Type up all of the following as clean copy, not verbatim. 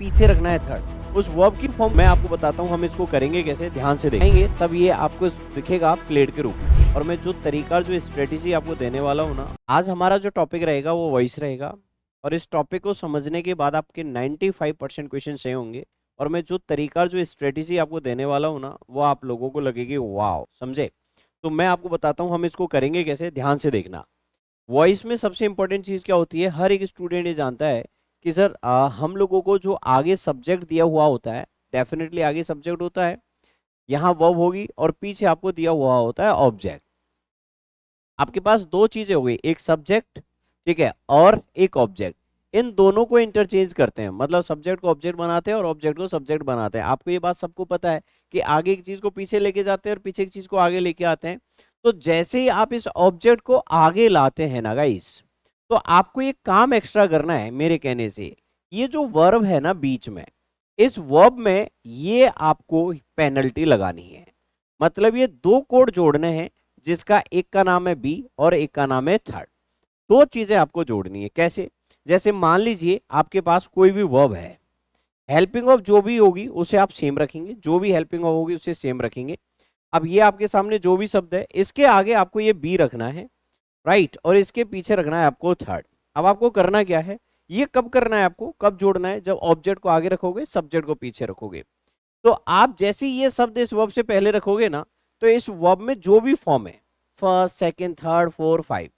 पीछे रखना है थर्ड। उस वर्ब की फॉर्म मैं आपको बताता हूँ हम इसको करेंगे कैसे, ध्यान से देखेंगे तब ये आपको दिखेगा प्लेड के रूप में। और मैं जो तरीका जो स्ट्रेटेजी आपको देने वाला हूँ ना, आज हमारा जो टॉपिक रहेगा वो वॉइस रहेगा। और इस टॉपिक को समझने के बाद आपके 95% क्वेश्चन सही होंगे। और मैं जो तरीका जो स्ट्रेटेजी आपको देने वाला हूँ ना, वो आप लोगों को लगेगी वाव, समझे। तो मैं आपको बताता हूँ हम इसको करेंगे कैसे, ध्यान से देखना। वॉइस में सबसे इंपॉर्टेंट चीज़ क्या होती है, हर एक स्टूडेंट ये जानता है कि सर हम लोगों को जो आगे सब्जेक्ट दिया हुआ होता है, डेफिनेटली आगे सब्जेक्ट होता है, यहाँ वर्ब होगी और पीछे आपको दिया हुआ होता है ऑब्जेक्ट। आपके पास दो चीजें हो गई, एक सब्जेक्ट, ठीक है, और एक ऑब्जेक्ट। इन दोनों को इंटरचेंज करते हैं, मतलब सब्जेक्ट को ऑब्जेक्ट बनाते हैं और ऑब्जेक्ट को सब्जेक्ट बनाते हैं। आपको ये बात सबको पता है कि आगे एक चीज को पीछे लेके जाते हैं और पीछे एक चीज को आगे लेके आते हैं। तो जैसे ही आप इस ऑब्जेक्ट को आगे लाते हैं ना गाइस, तो आपको एक काम एक्स्ट्रा करना है मेरे कहने से। ये जो वर्ब है ना बीच में, इस वर्ब में ये आपको पेनल्टी लगानी है। मतलब ये दो कोड जोड़ने हैं, जिसका एक का नाम है बी और एक का नाम है थर्ड। दो चीजें आपको जोड़नी है। कैसे? जैसे मान लीजिए आपके पास कोई भी वर्ब है, हेल्पिंग ऑफ जो भी होगी उसे आप सेम रखेंगे, जो भी हेल्पिंग ऑफ होगी उसे सेम रखेंगे। अब ये आपके सामने जो भी शब्द है, इसके आगे आपको ये बी रखना है, राइट, और इसके पीछे रखना है आपको थर्ड। अब आपको करना क्या है, ये कब करना है आपको, कब जोड़ना है, जब ऑब्जेक्ट को आगे रखोगे, सब्जेक्ट को पीछे रखोगे। तो आप जैसे ही ये शब्द इस वर्ब से पहले रखोगे ना, तो इस वर्ब में जो भी फॉर्म है, first, second, third, four, five,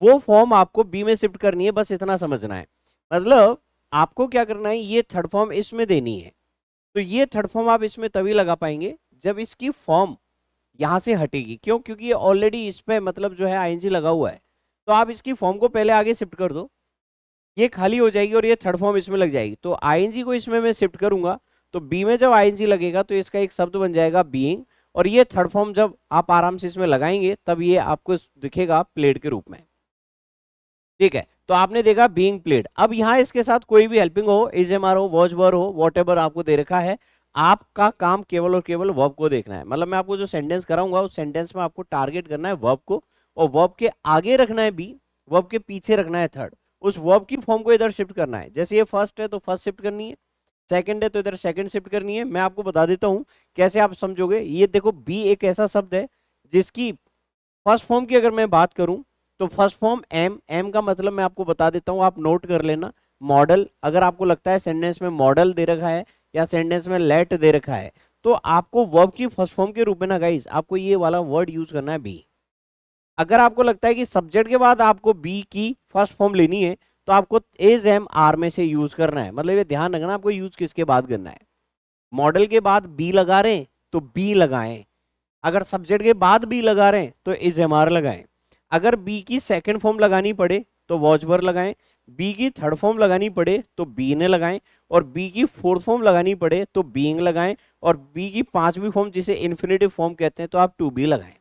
वो फॉर्म आपको बी में शिफ्ट करनी है। बस इतना समझना है। मतलब आपको क्या करना है, ये थर्ड फॉर्म इसमें देनी है। तो ये थर्ड फॉर्म आप इसमें तभी लगा पाएंगे जब इसकी फॉर्म यहां से हटेगी। क्यों? क्योंकि ये ऑलरेडी इस पे मतलब जो है आईएनजी लगा हुआ है। तो आप इसकी फॉर्म को पहले आगे शिफ्ट कर दो, ये खाली हो जाएगी और ये थर्ड फॉर्म इसमें लग जाएगी। तो आईएनजी को इसमें मैं शिफ्ट करूंगा, तो बी में जब आईएनजी लगेगा तो इसका एक शब्द बन जाएगा बीइंग। और ये थर्ड फॉर्म जब आप आराम से इसमें लगाएंगे तब ये आपको दिखेगा प्लेड के रूप में। ठीक है, तो आपने देखा बीइंग प्लेड। अब यहाँ इसके साथ कोई भी हेल्पिंग हो, इज एम आर हो, वॉज वर हो, वॉट एवर आपको दे रखा है, आपका काम केवल और केवल वर्ब को देखना है। मतलब मैं आपको जो सेंटेंस कराऊंगा उस सेंटेंस में आपको टारगेट करना है वर्ब को, और वर्ब के आगे रखना है बी, वर्ब के पीछे रखना है थर्ड। उस वर्ब की फॉर्म को इधर शिफ्ट करना है। जैसे ये फर्स्ट है तो फर्स्ट शिफ्ट करनी है, सेकंड है तो इधर सेकंड शिफ्ट करनी है। मैं आपको बता देता हूं कैसे आप समझोगे। ये देखो, बी एक ऐसा शब्द है जिसकी फर्स्ट फॉर्म की अगर मैं बात करूं तो फर्स्ट फॉर्म एम, एम का मतलब मैं आपको बता देता हूं, आप नोट कर लेना, मॉडल। अगर आपको लगता है सेंटेंस में मॉडल दे रखा है या सेंटेंस में लेट दे रखा है, तो आपको वर्ब की फर्स्ट फॉर्म के रूप में ना गाइस आपको ये वाला वर्ड यूज करना है बी। अगर आपको लगता है कि सब्जेक्ट के बाद आपको बी की फर्स्ट फॉर्म लेनी है, तो आपको इज एम आर में से यूज करना है। मतलब ये ध्यान रखना आपको यूज किसके बाद करना है। मॉडल के बाद बी लगा रहे हैं तो बी लगाएं, अगर सब्जेक्ट के बाद बी लगा रहे हैं तो इज एम आर लगाएं। अगर बी की सेकंड फॉर्म लगानी पड़े तो वॉच वर लगाएं, बी की थर्ड फॉर्म लगानी पड़े तो बी ने लगाएं, और बी की फोर्थ फॉर्म लगानी पड़े तो बीइंग लगाएं, और बी की पांचवी फॉर्म जिसे इन्फिनेटिव फॉर्म कहते हैं तो आप टू बी लगाएं।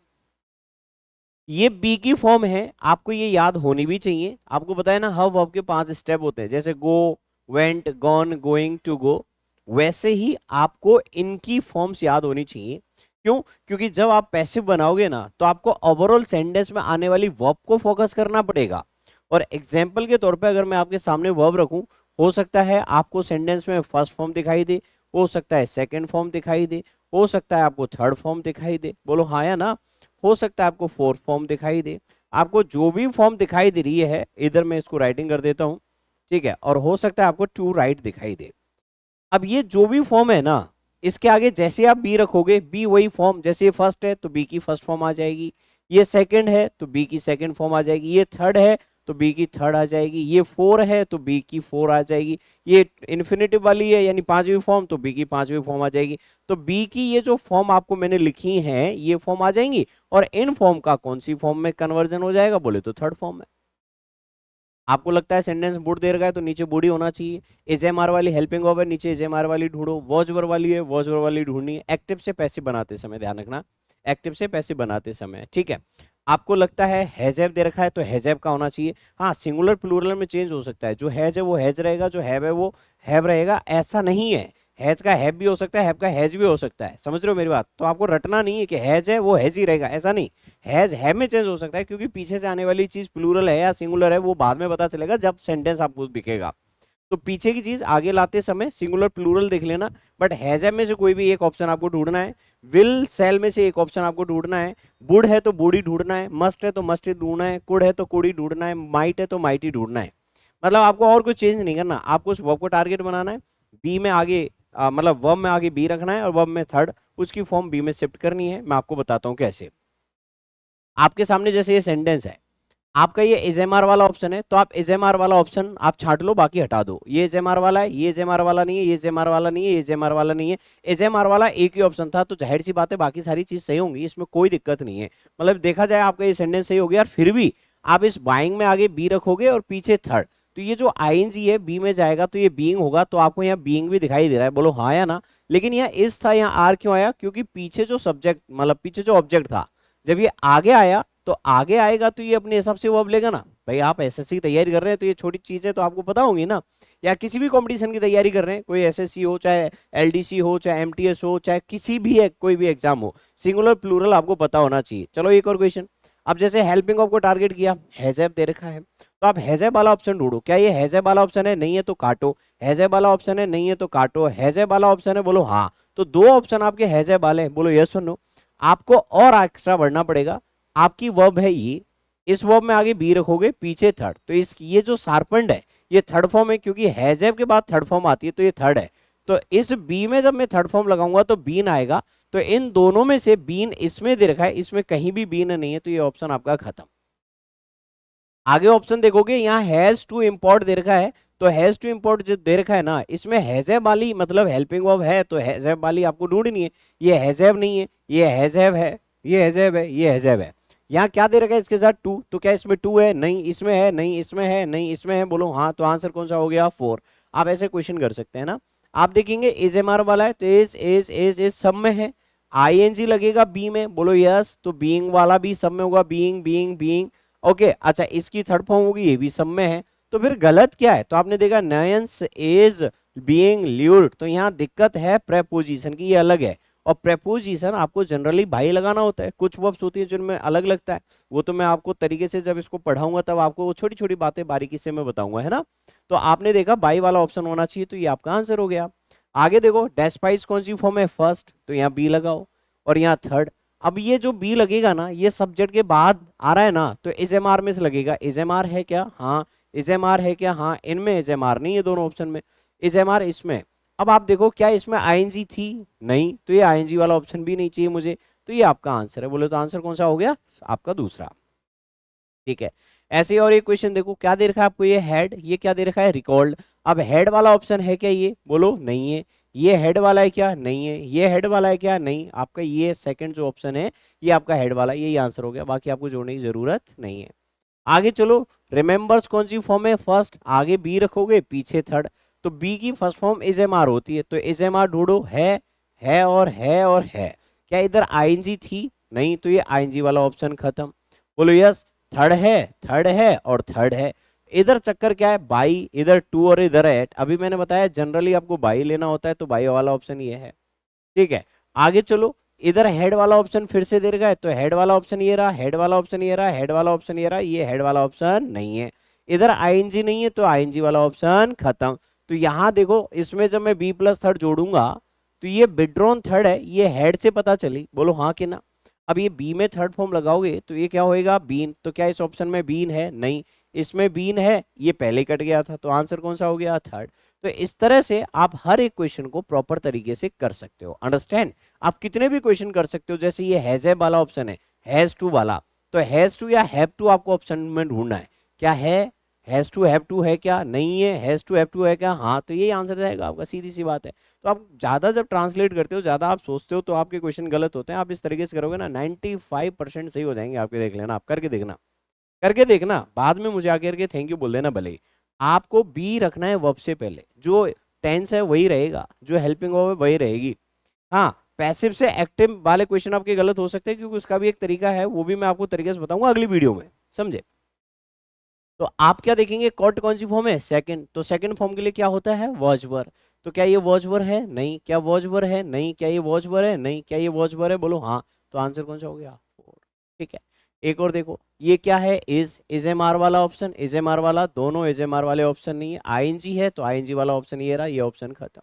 ये बी की फॉर्म है, आपको ये याद होनी भी चाहिए। आपको पता है ना हर वर्ब के 5 स्टेप होते हैं, जैसे go, went, gone, going, to go, वैसे ही आपको इनकी फॉर्म्स याद होनी चाहिए। क्यों? क्योंकि जब आप पैसिव बनाओगे ना, तो आपको ओवरऑल सेंटेंस में आने वाली वर्ब को फोकस करना पड़ेगा। और एग्जाम्पल के तौर पे अगर मैं आपके सामने वर्ब रखूं, हो सकता है आपको सेंटेंस में फर्स्ट फॉर्म दिखाई दे, हो सकता है सेकेंड फॉर्म दिखाई दे, हो सकता है आपको थर्ड फॉर्म दिखाई दे, बोलो हाँ या ना, हो सकता है आपको फोर्थ फॉर्म दिखाई दे। आपको जो भी फॉर्म दिखाई दे रही है, इधर मैं इसको राइटिंग कर देता हूं, ठीक है, और हो सकता है आपको टू राइट दिखाई दे। अब ये जो भी फॉर्म है ना, इसके आगे जैसे आप बी रखोगे, बी वही फॉर्म, जैसे ये फर्स्ट है तो बी की फर्स्ट फॉर्म आ जाएगी, ये सेकंड है तो बी की सेकंड फॉर्म आ जाएगी, ये थर्ड है तो बी की थर्ड आ जाएगी, ये फोर है तो बी की फोर आ जाएगी, ये इन्फिनेटिव वाली है यानी पांचवी फॉर्म तो बी की पांचवी फॉर्म आ जाएगी। तो बी की ये जो फॉर्म आपको मैंने लिखी है ये फॉर्म आ जाएंगी, और इन फॉर्म का कौन सी फॉर्म में कन्वर्जन हो जाएगा बोले तो थर्ड फॉर्म में। आपको लगता है सेंटेंस बुड दे रखा है तो नीचे बुड ही होना चाहिए। इज एम आर वाली हेल्पिंग वर्ब है, नीचे इज एम आर वाली ढूंढो। वॉच वर वाली है, वॉच वर वाली ढूंढनी है। एक्टिव से पैसिव बनाते समय ध्यान रखना, एक्टिव से पैसिव बनाते समय, ठीक है। आपको लगता है हैजैब दे रखा है तो हैजैब का होना चाहिए। हाँ, सिंगुलर प्लूरल में चेंज हो सकता है, जो हैज है वो हैज रहेगा, जो हैव है वो हैव रहेगा, ऐसा नहीं है। हैज का हैव भी हो सकता है, हैव का हैज भी हो सकता है, समझ रहे हो मेरी बात। तो आपको रटना नहीं है कि हैज है वो हैज ही रहेगा, ऐसा नहीं। हैज हैव में चेंज हो सकता है, क्योंकि पीछे से आने वाली चीज प्लूरल है या सिंगुलर है वो बाद में पता चलेगा जब सेंटेंस आपको दिखेगा। तो पीछे की चीज आगे लाते समय सिंगुलर प्लूरल देख लेना, बट हैज में से कोई भी एक ऑप्शन आपको ढूंढना है, विल सेल में से एक ऑप्शन आपको ढूंढना है, वुड है तो वुड ही ढूंढना है, मस्ट है तो मस्ट ही ढूंढना है, कुड है तो कुड ही ढूंढना है, माइट है तो माइट ही ढूंढना है। मतलब आपको और कुछ चेंज नहीं करना, आपको उस वर्ब को टारगेट बनाना है, बी में आगे मतलब वर्ब में आगे बी रखना है और वर्ब में थर्ड, उसकी फॉर्म बी में शिफ्ट करनी है। मैं आपको बताता हूँ कैसे। आपके सामने जैसे ये सेंटेंस है, आपका ये एजेएमआर वाला ऑप्शन है, तो आप एजेएमआर वाला ऑप्शन आप छांट लो, बाकी हटा दो। ये एजेएमआर वाला है, ये एजेएमआर वाला नहीं है, ये एजेएमआर वाला नहीं है, ये एजेएमआर वाला नहीं है। एजेएमआर वाला एक ही ऑप्शन था, तो जाहिर सी बात है बाकी सारी चीज सही होंगी, इसमें कोई दिक्कत नहीं है। मतलब देखा जाए आपका ये सेंटेंस सही हो गया, और फिर भी आप इस बाइंग में आगे बी रखोगे और पीछे थर्ड, तो ये जो आईएनजी है बी में जाएगा तो ये बीइंग होगा, तो आपको यहाँ बीइंग भी दिखाई दे रहा है, बोलो हाँ या ना। लेकिन यहाँ इस था, यहाँ आर क्यों आया? क्योंकि पीछे जो सब्जेक्ट मतलब पीछे जो ऑब्जेक्ट था, जब ये आगे आया तो आगे आएगा तो ये अपने हिसाब से वो अब लेगा ना। भाई आप एसएससी की तैयारी कर रहे हैं तो ये छोटी चीजें तो आपको पता होंगी ना, या किसी भी कंपटीशन की तैयारी कर रहे हैं, कोई एसएससी हो, चाहे एलडीसी हो, चाहे एमटीएस हो, चाहे किसी भी है कोई भी एग्जाम हो, सिंगुलर प्लूरल आपको पता होना चाहिए। चलो एक और क्वेश्चन। अब जैसे हेल्पिंग ऑफ को टारगेट किया, हैजैब दे रखा है, तो आप हैजैब वाला ऑप्शन ढूंढो। क्या ये हैजैब वाला ऑप्शन है? नहीं है तो काटो। हैजैब वाला ऑप्शन है? नहीं है तो काटो। हैजैब वाला ऑप्शन है? बोलो हाँ। तो दो ऑप्शन आपके हैजैब वाले हैं, बोलो यस और नो। आपको और एक्स्ट्रा बढ़ना पड़ेगा। आपकी वर्ब है ये, इस वर्ब में आगे बी रखोगे, पीछे थर्ड, तो इस ये जो शार्पन्ड है ये थर्ड फॉर्म है, क्योंकि हैजैब के बाद थर्ड फॉर्म आती है तो ये थर्ड है। तो इस बी में जब मैं थर्ड फॉर्म लगाऊंगा तो बीन आएगा, तो इन दोनों में से बीन इसमें दे रखा है, इसमें कहीं भी बीन नहीं है, तो ये ऑप्शन आपका खत्म। आगे ऑप्शन देखोगे, यहाँ हैज टू इम्पोर्ट दे रखा है, तो हैज टू इम्पोर्ट जो दे रखा है ना, इसमें हैजैब वाली मतलब हेल्पिंग वर्ब है, तो हैजैब वाली आपको ढूंढनी है। ये हैजैब नहीं है, ये हैजैब है, ये हैजैब है, ये हैजैब है। यहाँ क्या दे रखा है इसके साथ? टू, तो क्या इसमें टू है? नहीं। इसमें है? नहीं। इसमें है? नहीं। इसमें है? बोलो हाँ। तो आंसर कौन सा हो गया? फोर। आप ऐसे क्वेश्चन कर सकते हैं ना। आप देखेंगे इज एम आर वाला है, तो इज सब में है, आईएनजी लगेगा बी में, बोलो यस। तो बीइंग वाला भी सब में होगा, बीइंग बीइंग बीइंग। ओके अच्छा, इसकी थर्ड फॉर्म होगी, ये भी सब में है, तो फिर गलत क्या है? तो आपने देखा नयंस इज बीइंग ल्यूर्ड, तो यहाँ दिक्कत है प्रेपोजिशन की, ये अलग है। और प्रेपोजिशन आपको जनरली भाई लगाना होता है, कुछ वर्ब्स होती है जिनमें अलग लगता है, वो तो मैं आपको तरीके से जब इसको पढ़ाऊंगा तब आपको छोटी छोटी बातें बारीकी से मैं बताऊंगा, है ना। तो आपने देखा बाई वाला ऑप्शन होना चाहिए, तो ये आपका आंसर हो गया। आगे देखो डेस्पाइस कौन सी फॉर्म है? फर्स्ट, तो यहाँ बी लगाओ, और यहाँ थर्ड। अब ये जो बी लगेगा ना, ये सब्जेक्ट के बाद आ रहा है ना, तो इज एम आर में से लगेगा। इज एम आर है क्या? हाँ। इज एम आर है क्या? हाँ। इनमें इज एम आर नहीं है, दोनों ऑप्शन में इज एम आर इसमें। अब आप देखो क्या इसमें आईएनजी थी? नहीं, तो ये आईएनजी वाला ऑप्शन भी नहीं चाहिए मुझे, तो ये आपका आंसर है। बोले तो आंसर कौन सा हो गया? आपका दूसरा। ठीक है। ऐसे ही और एक क्वेश्चन देखो, क्या दे रखा है आपको? ये हेड, ये क्या दे रखा है? रिकॉर्ड। अब हेड वाला ऑप्शन है क्या? ये बोलो नहीं है। ये हेड वाला है क्या? नहीं है। ये हेड वाला है क्या? नहीं। आपका ये सेकंड जो ऑप्शन है ये आपका हेड वाला, यही आंसर हो गया, बाकी आपको जोड़ने की जरूरत नहीं है। आगे चलो, रिमेंबर्स कौन सी फॉर्म है? फर्स्ट, आगे बी रखोगे, पीछे थर्ड, तो बी की first form is M R होती है, तो इज एम आर ढूंढो। है और है और है। क्या इधर आईएनजी थी? नहीं, तो ये आईएनजी वाला ऑप्शन खत्म। बोलो यस। थर्ड है और थर्ड है। इधर चक्कर क्या है? बाई, इधर टू और इधर एट। अभी मैंने बताया जनरली आपको बाई लेना होता है, तो बाई वाला ऑप्शन ये है। ठीक है। आगे चलो, इधर हेड वाला ऑप्शन फिर से दे रखा है, तो हेड वाला ऑप्शन ये रहा, हेड वाला ऑप्शन ये रहा, हेड वाला ऑप्शन ये रहा, ये हेड वाला ऑप्शन नहीं है। इधर आईएनजी नहीं है, तो आईएनजी वाला ऑप्शन खत्म। तो यहां देखो, इसमें जब मैं बी प्लस थर्ड जोड़ूंगा, तो ये विड्रॉन थर्ड है, ये हेड से पता चली, बोलो हाँ कि ना। अब ये बी में थर्ड फॉर्म लगाओगे तो ये क्या होएगा? बीन। तो क्या इस ऑप्शन में बीन है? नहीं। इसमें बीन है, ये पहले कट गया था, तो आंसर कौन सा हो गया? थर्ड। तो इस तरह से आप हर एक क्वेश्चन को प्रॉपर तरीके से कर सकते हो, अंडरस्टैंड। आप कितने भी क्वेश्चन कर सकते हो, जैसे ये हैजैब वाला ऑप्शन है, हैज टू वाला, तो हैज टू या हैव टू आपको ऑप्शन में ढूंढना है। क्या है? हैज टू हैव टू है क्या? नहीं है। हैज टू हैव टू है क्या? हाँ। तो यही आंसर जाएगा आपका, सीधी सी बात है। तो आप ज्यादा जब ट्रांसलेट करते हो, ज्यादा आप सोचते हो, तो आपके क्वेश्चन गलत होते हैं। आप इस तरीके से करोगे ना, 95% सही हो जाएंगे आपके। देख लेना, आप करके देखना, करके देखना, बाद में मुझे आके करके थैंक यू बोल देना भले ही। आपको बी रखना है वर्ब से पहले, जो टेंस है वही रहेगा, जो हेल्पिंग वर्ब है वही रहेगी। हाँ, पैसिव से एक्टिव वाले क्वेश्चन आपके गलत हो सकते हैं, क्योंकि उसका भी एक तरीका है, वो भी मैं आपको तरीके से बताऊंगा अगली वीडियो में, समझे। तो आप क्या देखेंगे? कॉट कौन सी फॉर्म है? सेकंड। तो सेकंड फॉर्म के लिए क्या होता है? Was were. तो क्या ये वॉज वर है? नहीं। क्या वॉज वर है? नहीं। क्या ये वॉज वर है? नहीं। क्या ये वॉज वर है? बोलो हाँ। तो आंसर कौन सा हो गया? फोर। ठीक है। एक और देखो, ये क्या है, इज एम आर वाला ऑप्शन, इज एम आर वाला, दोनों इज एम आर वाले ऑप्शन नहीं है, आईएनजी है तो आईएनजी वाला ऑप्शन ये रहा, ये ऑप्शन खत्म।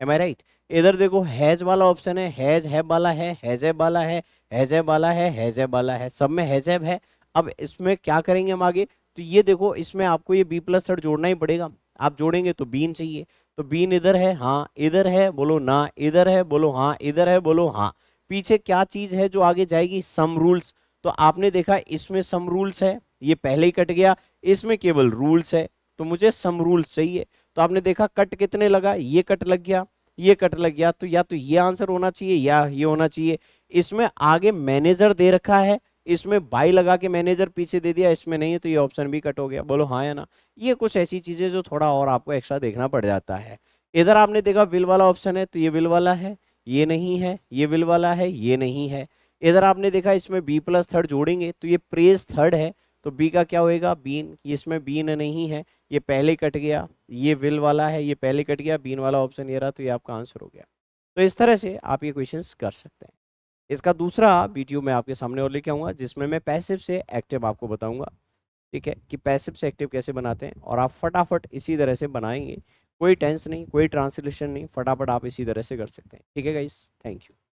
एम आई राइट? इधर देखो हैज वाला ऑप्शन है, हैज हैव वाला है, हैजेब वाला है, हैजेब वाला है, हैजेब वाला है, सब में हैजेब है। अब इसमें क्या करेंगे हम आगे, तो ये देखो इसमें आपको ये बी प्लस थर्ड जोड़ना ही पड़ेगा। आप जोड़ेंगे तो बीन चाहिए, तो बीन इधर है, हाँ इधर है, बोलो ना, इधर है, बोलो हाँ, इधर है, बोलो हाँ। पीछे क्या चीज है जो आगे जाएगी, सम रूल्स। तो आपने देखा इसमें सम रूल्स है, ये पहले ही कट गया, इसमें केवल रूल्स है, तो मुझे सम रूल्स चाहिए। तो आपने देखा कट कितने लगा, ये कट लग गया, ये कट लग गया, तो या तो ये आंसर होना चाहिए या ये होना चाहिए। इसमें आगे मैनेजर दे रखा है, इसमें बाई लगा के मैनेजर पीछे दे दिया, इसमें नहीं है, तो ये ऑप्शन भी कट हो गया, बोलो हाँ या ना। ये कुछ ऐसी चीजें जो थोड़ा और आपको एक्स्ट्रा देखना पड़ जाता है। इधर आपने देखा विल वाला ऑप्शन है, तो ये विल वाला है, ये नहीं है, ये विल वाला है, ये नहीं है। इधर आपने देखा इसमें बी प्लस थर्ड जोड़ेंगे तो ये प्रेज थर्ड है, तो बी का क्या होएगा, बीन, इसमें बीन नहीं है, ये पहले कट गया, ये विल वाला है, ये पहले कट गया, बीन वाला ऑप्शन ये रहा, तो ये आपका आंसर हो गया। तो इस तरह से आप ये क्वेश्चंस कर सकते हैं। इसका दूसरा वीडियो मैं आपके सामने और लेके आऊँगा जिसमें मैं पैसिव से एक्टिव आपको बताऊंगा, ठीक है, कि पैसिव से एक्टिव कैसे बनाते हैं, और आप फटाफट इसी तरह से बनाएंगे, कोई टेंस नहीं, कोई ट्रांसलेशन नहीं, फटाफट आप इसी तरह से कर सकते हैं। ठीक है गाइस, थैंक यू।